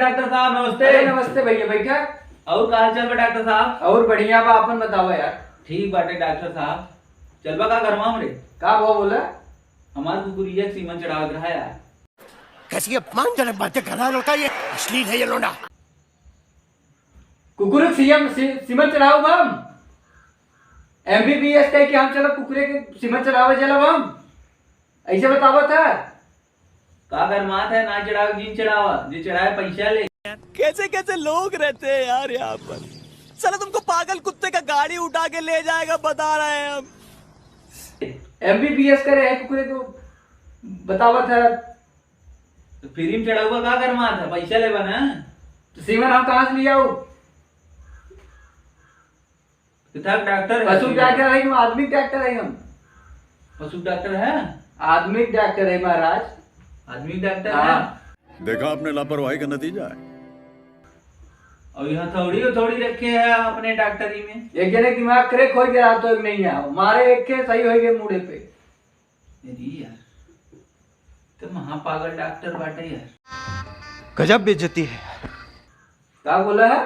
Doctor साहब नमस्ते। अरे नमस्ते भैया, बैठा। और का हाल चाल बा डॉक्टर साहब? और बढ़िया बा, अपन बताओ यार। ठीक बाटे डॉक्टर साहब। चलबा का घर में हमरे का वो बोला? हमार कुकुरिया सीमन चढ़ाव रहा यार। कैसी अपमानजनक बातें कर रहा है लड़का, ये अश्लील है ये लोंडा। कुकुरे सीएम सीमन चढ़ाओ हम MBBS कह के हम चलो कुकुरे के सीमन चढ़ावे चलो हम, ऐसे बतावा था का घर मात है ना चढ़ाव जिन चढ़ावा जी चढ़ाए पैसा ले। कैसे कैसे लोग रहते हैं यार यहाँ पर। साला तुमको पागल कुत्ते का गाड़ी उठा के ले जाएगा, बता रहे हैं हम। MBBS करे है कुकुरे को बतावा था। तो फ्री में चढ़ाऊगा का घर मात है पैसा ले बना। तो सीमन हम कहाँ से लिया डॉक्टर पशु डॉक्टर है, आदमी डॉक्टर है हम। पशु डॉक्टर है? आदमी डॉक्टर है महाराज। आदमी डॉक्टर है। हाँ। देखा आपने लापरवाही का नतीजा है। और यहाँ थोड़ी रखे है अपने डॉक्टरी में। एक जने दिमाग क्रैक हो गया तो नहीं है मारे एक के सही हो गए मुड़े पे। अरे यार तो महापागल डॉक्टर बाटे यार। गजब बेइज्जती है। क्या बोला है?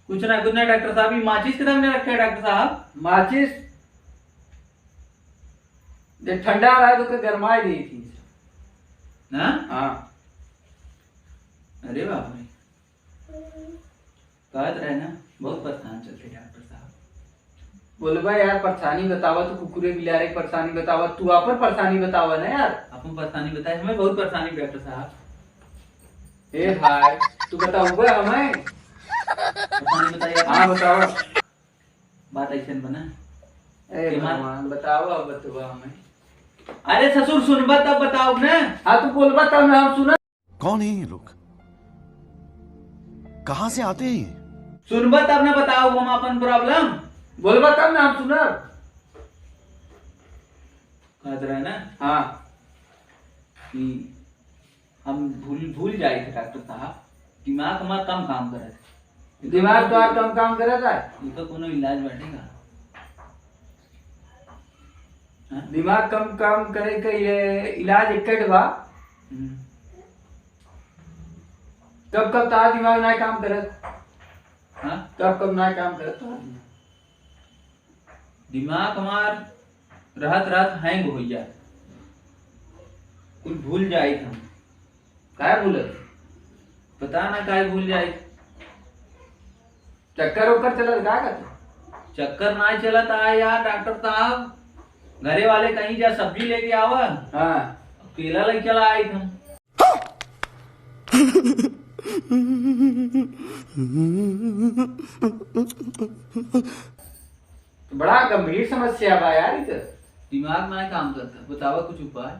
कुछ ना डॉक्टर साहब, ये माचिस के सामने रखे है डॉक्टर साहब। माचिस जब ठंडा रहा तो गरमाई दी थी ना। हाँ। अरे बाप रे, कहत रहे ना बहुत परेशान चलते डॉक्टर साहब। बोले भाई यार परेशानी बतावा, तो कुकुरे बिलारे की परेशानी बतावा, तू अपन परेशानी बतावा ना यार। आपको परेशानी बताए, हमें बहुत परेशानी डॉक्टर साहब। ए भाई तू बताऊंगा हमें? परेशानी बताइए। हाँ बताओ। बात ऐसे बना। ए भगवान बतावा हमें। अरे ससुर सुनबा तब बताओ ना। हाँ तू बोलबा तब ना हम सुना। कौन है ये लोग, कहां से आते हैं ये? सुनबा तब ना बताओ हम अपन प्रॉब्लम। बोलबा तब ना हम सुना। कहत रहे ना हाँ कि हम भूल जाए थे डॉक्टर साहब, दिमाग हमारा कम काम करे थे। दिमाग तो आप कम काम करे था। इनका कोनो इलाज बैठेगा? दिमाग कम काम करे के ये इलाज एक बा। कब कब तार दिमाग ना काम करे? हाँ कब ना काम करे तो दिमाग हमार रहत हैंग हो जाए, कुछ भूल जाए हम। क्या बोले? पता ना काय भूल जाए। चक्कर उक्कर चला क्या करते? चक्कर ना चलता है यार डॉक्टर साहब। घरे वाले कहीं जा सब्जी लेके आवा, हाँ केला लेके चला आए थे। तो बड़ा गंभीर समस्या बा यार इधर। दिमाग ना काम करता, बतावा कुछ उपाय।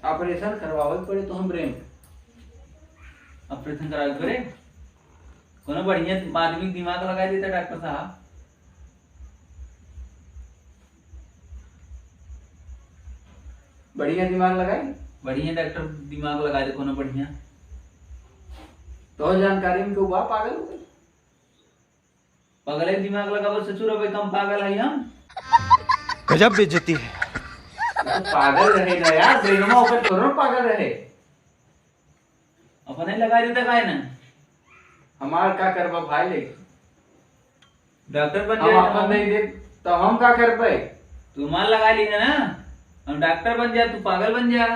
ऑपरेशन करवावे पड़े तो हम ब्रेन। ऑपरेशन करा करे कोनो बढ़िया आदमी दिमाग लगा देता डॉक्टर साहब। बढ़िया दिमाग लगाई बढ़िया डॉक्टर दिमाग लगा दे कोनो बढ़िया। तो जानकारी में हुआ पागल हो गए। पागल दिमाग लगा ससुर अब कम पागल है हम। गजब बेइज्जती है। तो पागल रहे ना यार, ब्रेनमा ऊपर थोड़ा पागल रहे। अपने लगा देता का है ना। हमार का करबा भाई ले डॉक्टर बन हम जाए अपन नहीं दे तो हम का कर पाए? तू मान लगा लेना ना, हम डॉक्टर बन जाए तू पागल बन जा।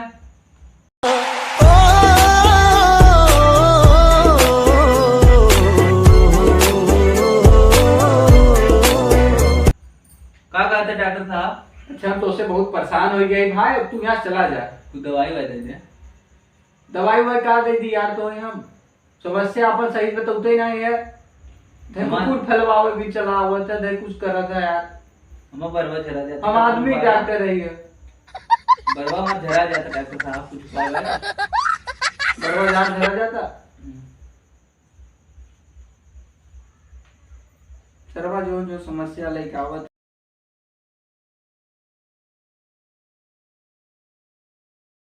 क्या कहते डॉक्टर साहब? अच्छा हम तो उससे बहुत परेशान हो गए भाई, अब तू यहाँ चला जा। तू दवाई दे दे। दवाई वही का दे दी यार, तो हम समस्या अपन सही बताते ही नहीं है। कुकुर फैलवावे भी चला हुआ था, देख कुछ कर रहा था यार। हम बरवा चला जाता। हम आदमी डॉक्टर रही है। बरवा मत झरा जाता डॉक्टर साहब, कुछ उपाय है? बरवा जान झरा जाता। सरवा जो समस्या लेके आवत